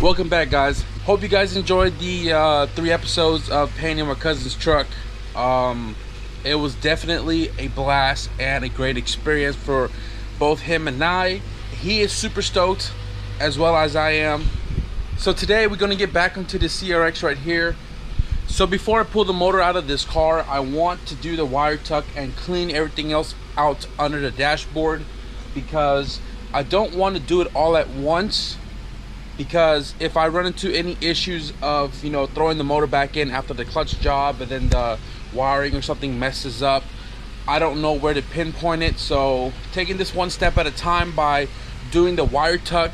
Welcome back, guys. Hope you guys enjoyed the 3 episodes of painting my cousin's truck. It was definitely a blast and a great experience for both him and I. He is super stoked, as well as I am. So today we're going to get back into the CRX right here. So before I pull the motor out of this car, I want to do the wire tuck and clean everything else out under the dashboard, because I don't want to do it all at once. Because if I run into any issues of, you know, throwing the motor back in after the clutch job and then the wiring or something messes up, I don't know where to pinpoint it. So taking this one step at a time by doing the wire tuck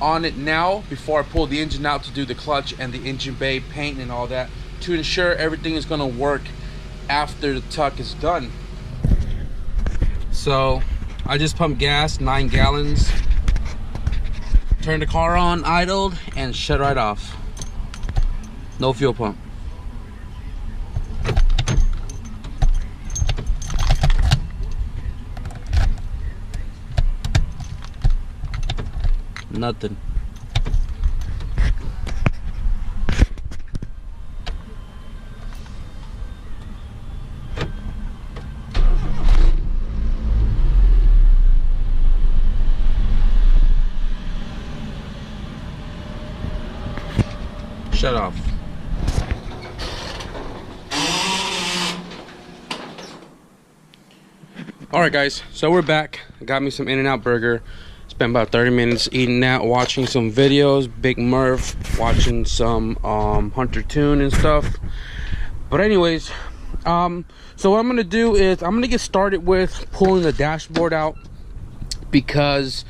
on it now before I pull the engine out to do the clutch and the engine bay paint and all that, to ensure everything is going to work after the tuck is done. So I just pumped gas, 9 gallons. Turn the car on, idled, and shut right off. No fuel pump. Nothing. Shut off. Alright guys, so we're back. I got me some In-N-Out burger. Spent about 30 minutes eating that, watching some videos, Big Murph, watching some Hunter Tune and stuff. But anyways, so what I'm gonna do is I'm gonna get started with pulling the dashboard out, because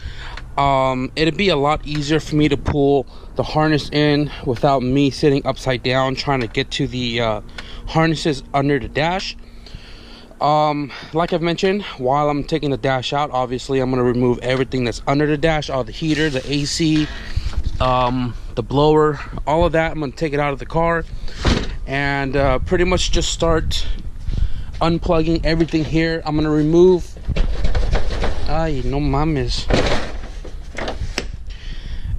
it'd be a lot easier for me to pull the harness in without me sitting upside down trying to get to the harnesses under the dash. Like I've mentioned, while I'm taking the dash out, obviously I'm going to remove everything that's under the dash, all the heater, the AC, the blower, all of that. I'm going to take it out of the car and pretty much just start unplugging everything here. I'm going to remove ay no mames.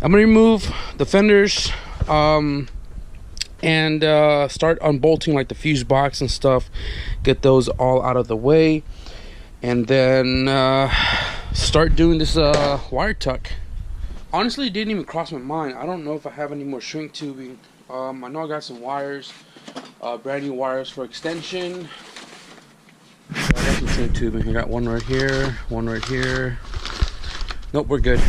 I'm gonna remove the fenders and start unbolting like the fuse box and stuff, get those all out of the way, and then start doing this wire tuck. Honestly, it didn't even cross my mind. I don't know if I have any more shrink tubing. I know I got some wires, brand new wires for extension. I got some shrink tubing. I got one right here, one right here. Nope, we're good.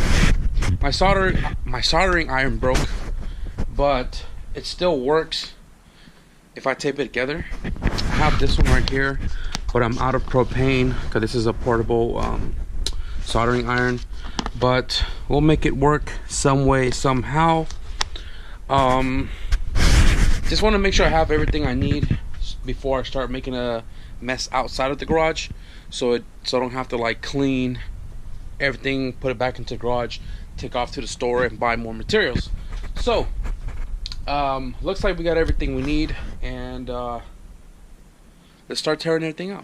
My soldering iron broke, but it still works if I tape it together. I have this one right here, but I'm out of propane because this is a portable soldering iron. But we'll make it work some way, somehow. Just want to make sure I have everything I need before I start making a mess outside of the garage, so I don't have to like clean everything, put it back into the garage, take off to the store and buy more materials. So looks like we got everything we need, and let's start tearing everything out.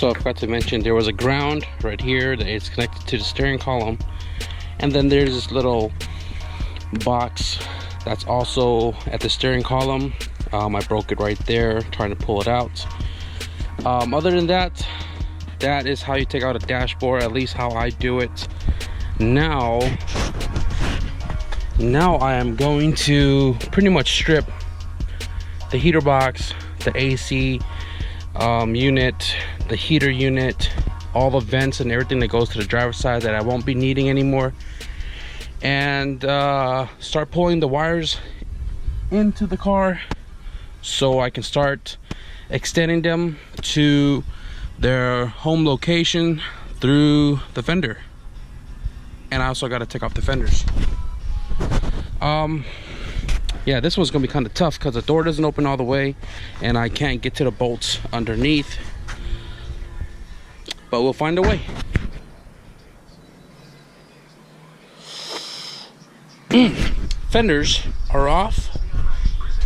So I forgot to mention there was a ground right here that is connected to the steering column. And then there's this little box that's also at the steering column. I broke it right there trying to pull it out. Other than that, that is how you take out a dashboard, at least how I do it. Now I am going to pretty much strip the heater box, the AC unit, the heater unit, all the vents and everything that goes to the driver's side that I won't be needing anymore, and start pulling the wires into the car so I can start extending them to their home location through the fender. And I also got to take off the fenders. Yeah, this one's gonna be kind of tough because the door doesn't open all the way and I can't get to the bolts underneath, but we'll find a way. Fenders are off.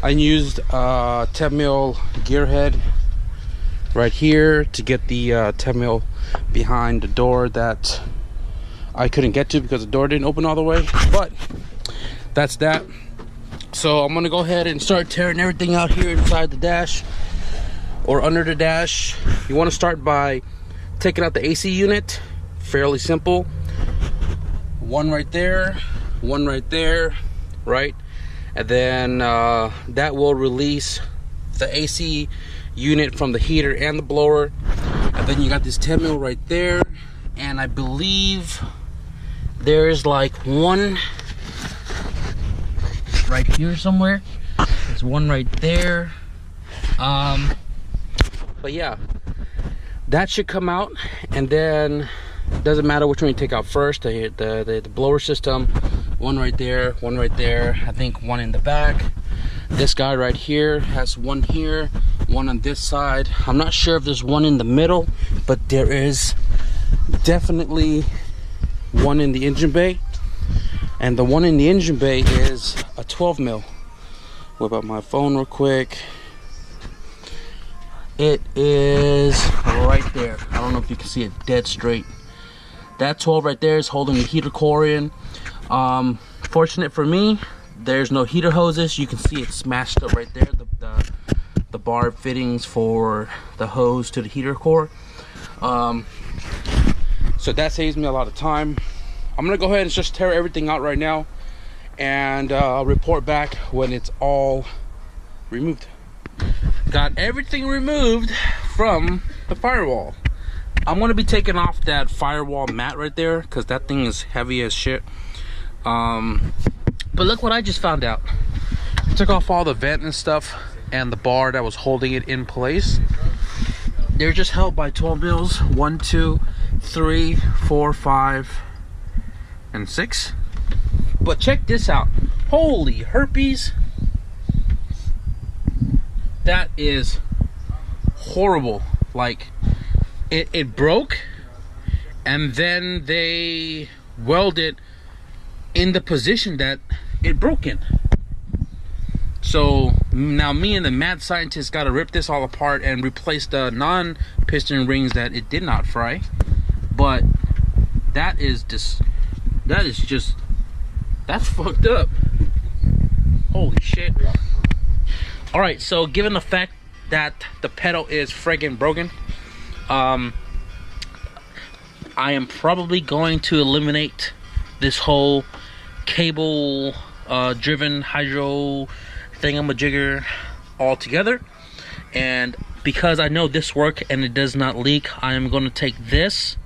I used 10 mil gear head right here to get the 10 mil behind the door that I couldn't get to because the door didn't open all the way, but that's that. So I'm gonna go ahead and start tearing everything out here inside the dash or under the dash. You want to start by taking out the AC unit. Fairly simple. One right there, one right there, right? And then that will release the AC unit from the heater and the blower. And then you got this 10 mil right there, and I believe there's like one right here somewhere. There's one right there. But yeah, that should come out, and then it doesn't matter which one you take out first. The blower system, one right there, one right there. I think one in the back. This guy right here has one here, one on this side. I'm not sure if there's one in the middle, but there is definitely one in the engine bay. And the one in the engine bay is a 12 mil. Whip out my phone real quick. It is right there. I don't know if you can see it dead straight. That 12 right there is holding the heater core in. Fortunate for me, there's no heater hoses. You can see it smashed up right there. The bar fittings for the hose to the heater core. So that saves me a lot of time. I'm gonna go ahead and just tear everything out right now, and I'll report back when it's all removed. Got everything removed from the firewall. I'm gonna be taking off that firewall mat right there because that thing is heavy as shit. But look what I just found out. I took off all the vent and stuff and the bar that was holding it in place. They're just held by 12 mils. 1, 2, 3, 4, 5, and 6. But check this out. Holy herpes. That is horrible. Like, it broke, and then they welded in the position that it broke in. So now me and the mad scientist got to rip this all apart and replace the non-piston rings that it did not fry. But that's fucked up. Holy shit. All right, so given the fact that the pedal is friggin' broken, I am probably going to eliminate this whole cable driven hydro thingamajigger altogether. And because I know this works and it does not leak, I am going to take this.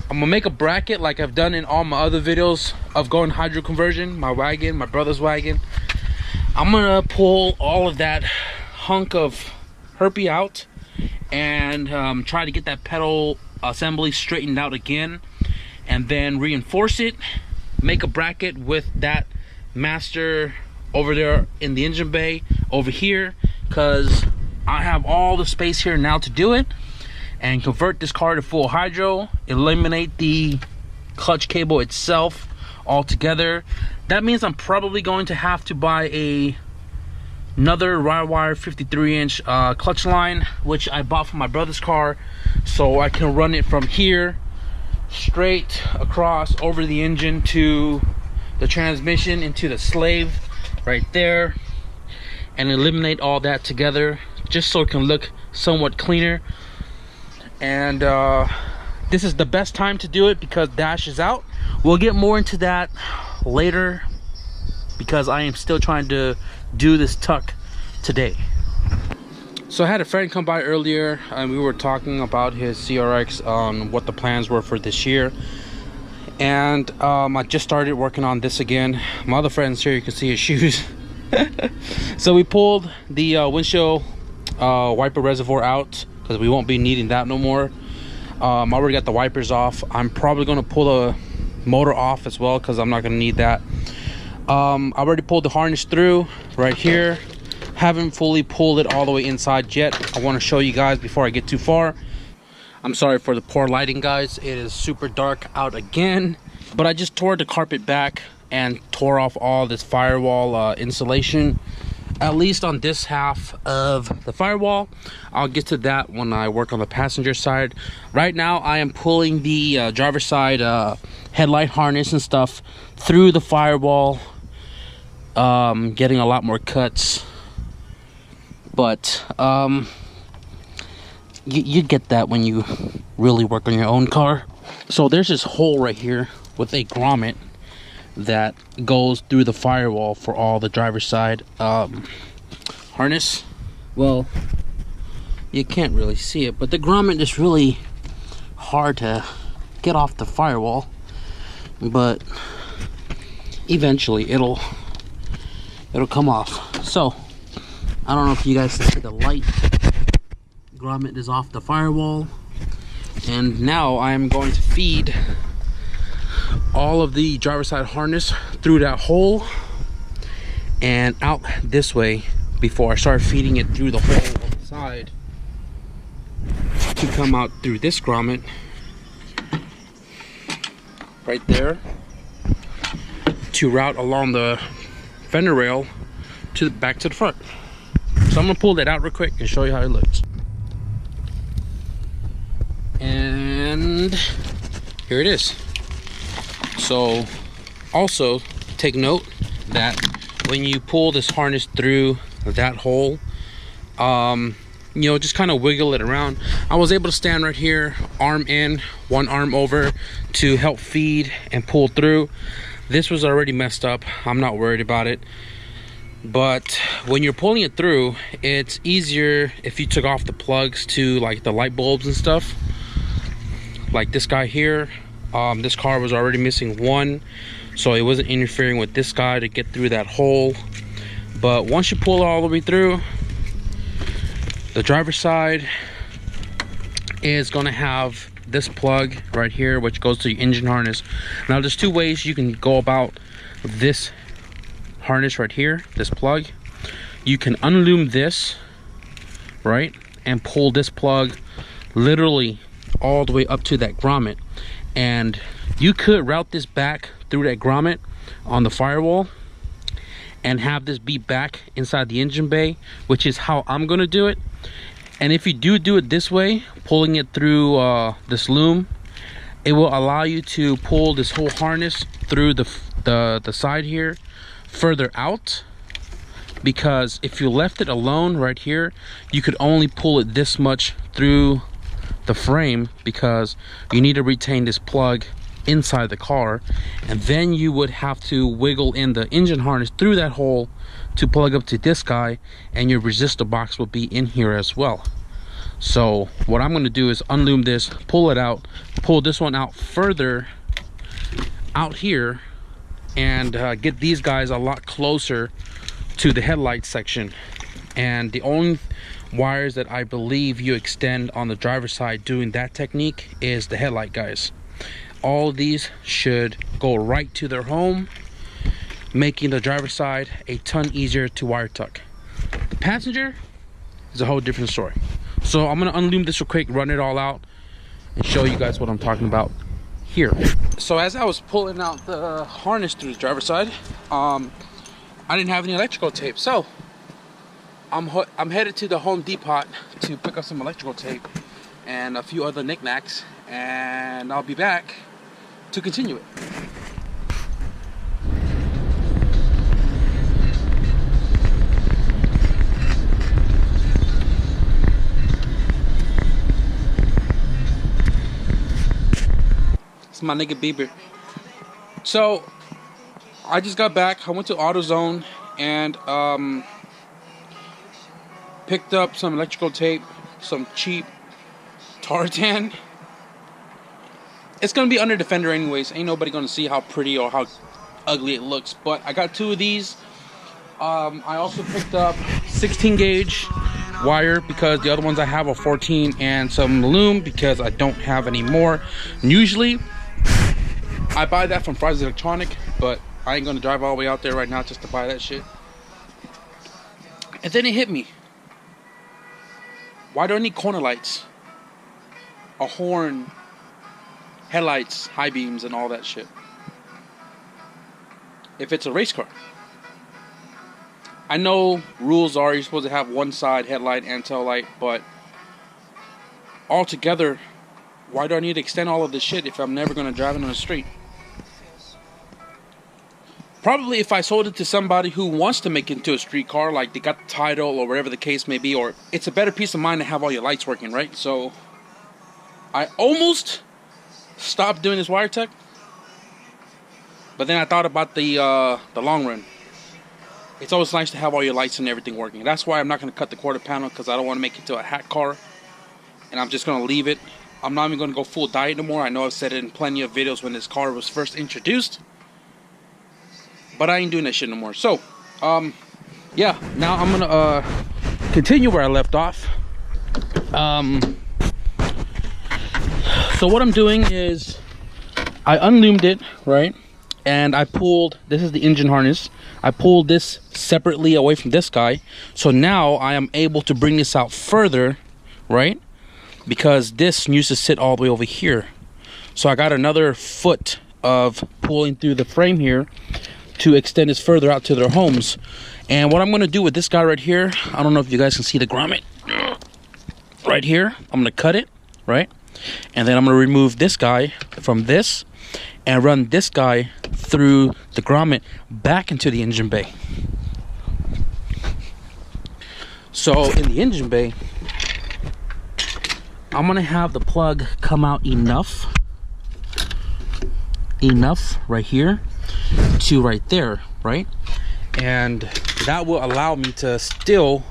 I'm gonna make a bracket like I've done in all my other videos of going hydro conversion, my wagon, my brother's wagon. I'm gonna pull all of that hunk of herpy out and try to get that pedal assembly straightened out again, and then reinforce it, make a bracket with that master over there in the engine bay over here, because I have all the space here now to do it, and convert this car to full hydro, eliminate the clutch cable itself altogether. That means I'm probably going to have to buy another Wire 53-inch clutch line, which I bought for my brother's car, so I can run it from here straight across over the engine to the transmission into the slave right there, and eliminate all that together just so it can look somewhat cleaner. And this is the best time to do it because dash is out. We'll get more into that later because I am still trying to do this tuck today. So I had a friend come by earlier and we were talking about his CRX on what the plans were for this year. And I just started working on this again. My other friend's here, you can see his shoes. So we pulled the windshield wiper reservoir out because we won't be needing that no more. I already got the wipers off. I'm probably going to pull the motor off as well because I'm not going to need that. I already pulled the harness through right here. Haven't fully pulled it all the way inside yet. I want to show you guys before I get too far. I'm sorry for the poor lighting, guys. It is super dark out again, but I just tore the carpet back and tore off all this firewall insulation, at least on this half of the firewall. I'll get to that when I work on the passenger side. Right now I am pulling the driver's side headlight harness and stuff through the firewall, getting a lot more cuts, but you get that when you really work on your own car. So there's this hole right here with a grommet that goes through the firewall for all the driver's side harness. Well, you can't really see it, but the grommet is really hard to get off the firewall, but eventually it'll come off. So I don't know if you guys can see the light. Grommet is off the firewall, and now I'm going to feed all of the driver's side harness through that hole and out this way before I start feeding it through the hole on the side to come out through this grommet right there to route along the fender rail to back to the front. So I'm gonna pull that out real quick and show you how it looks. And here it is. So also take note that when you pull this harness through that hole, you know, just kind of wiggle it around. I was able to stand right here, arm in, one arm over to help feed and pull through. This was already messed up. I'm not worried about it. But when you're pulling it through, it's easier if you took off the plugs to like the light bulbs and stuff. Like this guy here, this car was already missing one, so it wasn't interfering with this guy to get through that hole. But once you pull it all the way through, the driver's side is going to have this plug right here, which goes to your engine harness. Now there's two ways you can go about this harness right here, this plug. You can unloom this, right, and pull this plug literally all the way up to that grommet, and you could route this back through that grommet on the firewall and have this be back inside the engine bay, which is how I'm going to do it. And if you do it this way, pulling it through this loom, it will allow you to pull this whole harness through the side here further out, because if you left it alone right here, you could only pull it this much through the frame, because you need to retain this plug inside the car, and then you would have to wiggle in the engine harness through that hole to plug up to this guy, and your resistor box will be in here as well. So what I'm going to do is unloom this, pull it out, pull this one out further out here, and get these guys a lot closer to the headlight section. And the only wires that I believe you extend on the driver's side doing that technique is the headlight guys. All of these should go right to their home, making the driver's side a ton easier to wire tuck. The passenger is a whole different story. So I'm gonna unloom this real quick, run it all out, and show you guys what I'm talking about here. So as I was pulling out the harness through the driver's side, I didn't have any electrical tape, so I'm headed to the Home Depot to pick up some electrical tape and a few other knickknacks, and I'll be back to continue it. It's my nigga Bieber. So I just got back. I went to AutoZone and picked up some electrical tape, some cheap tartan. It's gonna be under the fender anyways. Ain't nobody gonna see how pretty or how ugly it looks. But I got 2 of these. I also picked up 16 gauge wire because the other ones I have are 14, and some loom because I don't have any more. And usually I buy that from Fry's Electronic, but I ain't gonna drive all the way out there right now just to buy that shit. And then it hit me. Why do I need corner lights? A horn, headlights, high beams, and all that shit? If it's a race car. I know rules are you're supposed to have one side headlight and tail light, but altogether, why do I need to extend all of this shit if I'm never gonna drive it on the street? Probably if I sold it to somebody who wants to make it into a street car, like they got the title or whatever the case may be, or it's a better peace of mind to have all your lights working, right? So I almost stopped doing this wire tech, but then I thought about the long run. It's always nice to have all your lights and everything working. That's why I'm not going to cut the quarter panel, because I don't want to make it to a hack car, and I'm just going to leave it. I'm not even going to go full diet anymore. I know I've said it in plenty of videos when this car was first introduced, but I ain't doing that shit no more. So, yeah, now I'm gonna continue where I left off. So what I'm doing is I unloomed it, right? And I pulled, this is the engine harness. I pulled this separately away from this guy. So now I am able to bring this out further, right? Because this used to sit all the way over here. So I got another foot of pulling through the frame here to extend this further out to their homes. And what I'm going to do with this guy right here, I don't know if you guys can see the grommet right here. I'm going to cut it, right? And then I'm going to remove this guy from this and run this guy through the grommet back into the engine bay. So in the engine bay, I'm going to have the plug come out enough right here to right there, right? And that will allow me to still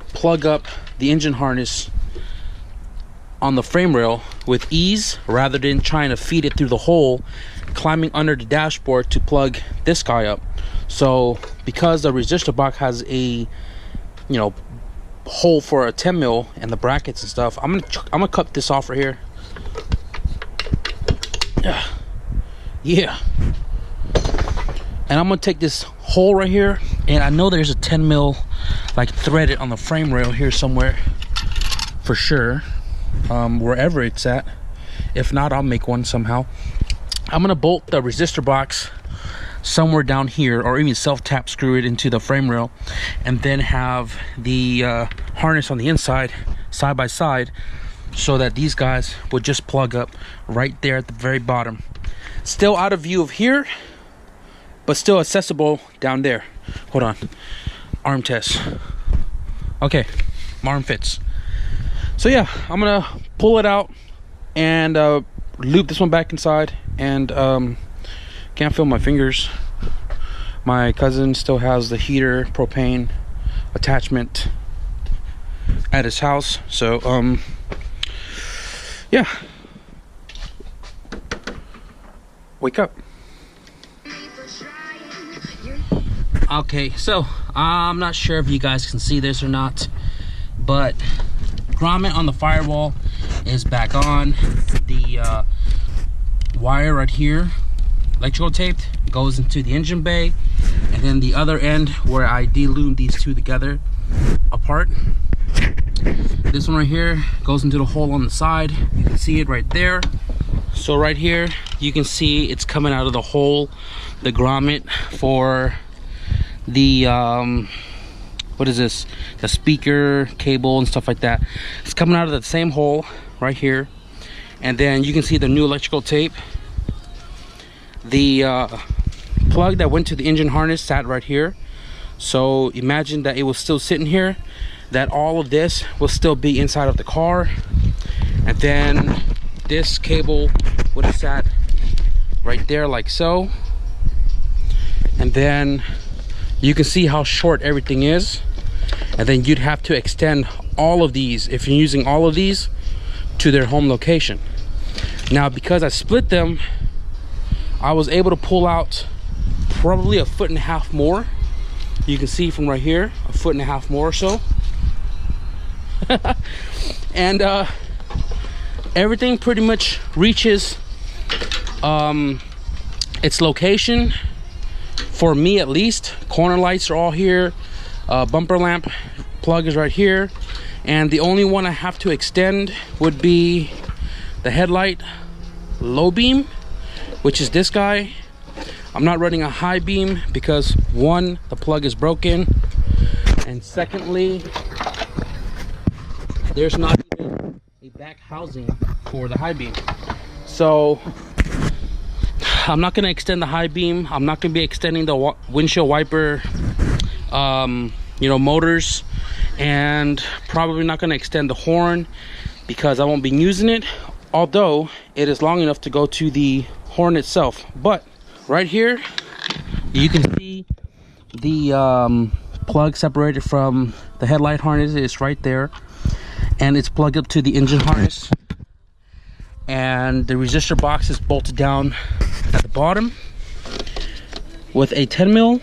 plug up the engine harness on the frame rail with ease, rather than trying to feed it through the hole, climbing under the dashboard to plug this guy up. So because the resistor box has a, you know, hole for a 10 mil and the brackets and stuff, I'm gonna cut this off right here. Yeah. And I'm gonna take this hole right here, and I know there's a 10 mil like threaded on the frame rail here somewhere for sure, wherever it's at. If not, I'll make one somehow. I'm gonna bolt the resistor box somewhere down here, or even self-tap screw it into the frame rail, and then have the harness on the inside side by side, so that these guys would just plug up right there at the very bottom, still out of view of here, but still accessible down there. Hold on, arm test. Okay, my arm fits. So yeah, I'm gonna pull it out and loop this one back inside, and can't feel my fingers. My cousin still has the heater propane attachment at his house, so yeah, wake up. Okay, so I'm not sure if you guys can see this or not, but grommet on the firewall is back on. The wire right here, electrical taped, goes into the engine bay, and then the other end where I de-loomed these two together apart, this one right here goes into the hole on the side. You can see it right there. So right here you can see it's coming out of the hole, the grommet for the what is this, the speaker cable and stuff like that. It's coming out of the same hole right here, And then you can see the new electrical tape. The plug that went to the engine harness sat right here. So imagine that it was still sitting here, that all of this will still be inside of the car. And then this cable would have sat right there like so. And then you can see how short everything is. And then you'd have to extend all of these, if you're using all of these, to their home location. Now, because I split them, I was able to pull out probably 1.5 feet more. You can see from right here, 1.5 feet more or so. And everything pretty much reaches its location, for me at least. Corner lights are all here. Bumper lamp plug is right here. And the only one I have to extend would be the headlight low beam, which is this guy. I'm not running a high beam because one, the plug is broken, and secondly, there's not even a back housing for the high beam. So I'm not going to extend the high beam. I'm not going to be extending the windshield wiper motors, and probably not going to extend the horn because I won't be using it, although it is long enough to go to the horn itself. But right here you can see the plug separated from the headlight harness is right there, and it's plugged up to the engine harness, and the resistor box is bolted down at the bottom with a 10 mil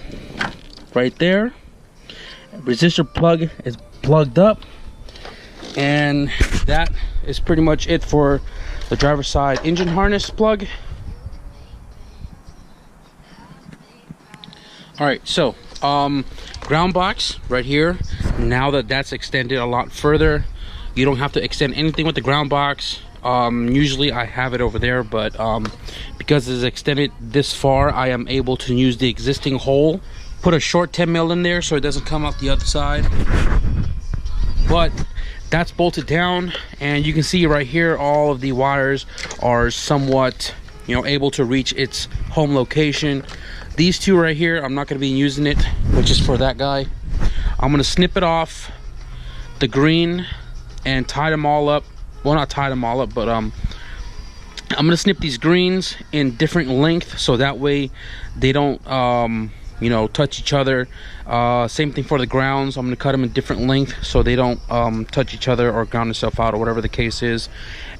right there. Resistor plug is plugged up, and that is pretty much it for the driver's side engine harness plug. All right, so ground box right here. Now that that's extended a lot further, you don't have to extend anything with the ground box. Usually I have it over there, but because it's extended this far, I am able to use the existing hole, put a short 10 mil in there so it doesn't come out the other side. But that's bolted down, and you can see right here all of the wires are somewhat able to reach its home location. These two right here, I'm not going to be using it, which is for that guy. I'm going to snip it off the green and tie them all up. Well, not tie them all up, but I'm going to snip these greens in different length so that way they don't touch each other. Same thing for the grounds. I'm going to cut them in different length so they don't touch each other or ground themselves out or whatever the case is,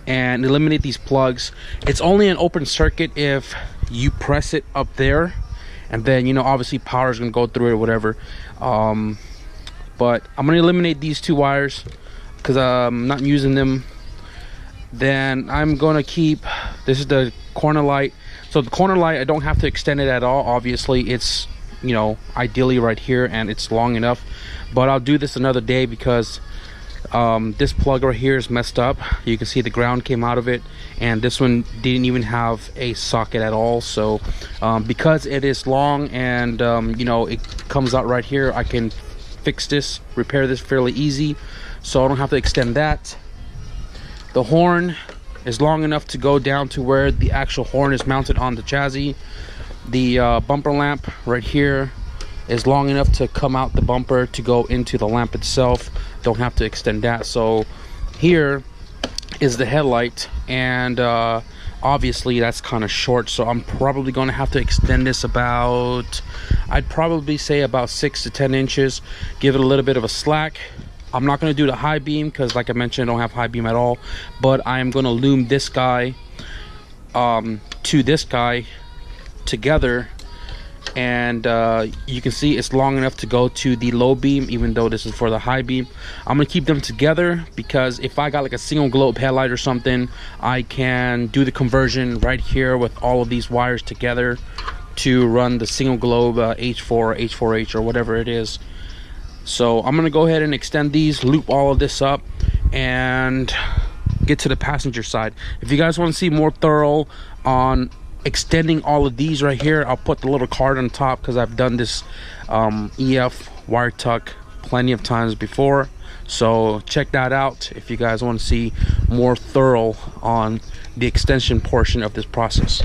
and eliminate these plugs. It's only an open circuit if you press it up there, and then obviously power is going to go through it or whatever. But I'm going to eliminate these two wires because I'm not using them. Then I'm going to keep, this is the corner light. So the corner light, I don't have to extend it at all. Obviously it's ideally right here, and it's long enough, but I'll do this another day because this plug right here is messed up. You can see the ground came out of it, and this one didn't even have a socket at all. So because it is long and it comes out right here, I can fix this, repair this fairly easy, so I don't have to extend that. The horn is long enough to go down to where the actual horn is mounted on the chassis. The bumper lamp right here is long enough to come out the bumper to go into the lamp itself. Don't have to extend that. So here is the headlight, and obviously that's kind of short, so I'm probably going to have to extend this about, I'd probably say about 6 to 10 inches, give it a little bit of a slack. I'm not going to do the high beam because, like I mentioned, I don't have high beam at all, but I am going to loom this guy to this guy together, and you can see it's long enough to go to the low beam, even though this is for the high beam. I'm gonna keep them together because if I got like a single globe headlight or something, I can do the conversion right here with all of these wires together to run the single globe H4 or H4H or whatever it is. So I'm gonna go ahead and extend these, loop all of this up, and get to the passenger side. If you guys want to see more thorough on extending all of these right here, I'll put the little card on top because I've done this EF wire tuck plenty of times before. So check that out if you guys want to see more thorough on the extension portion of this process.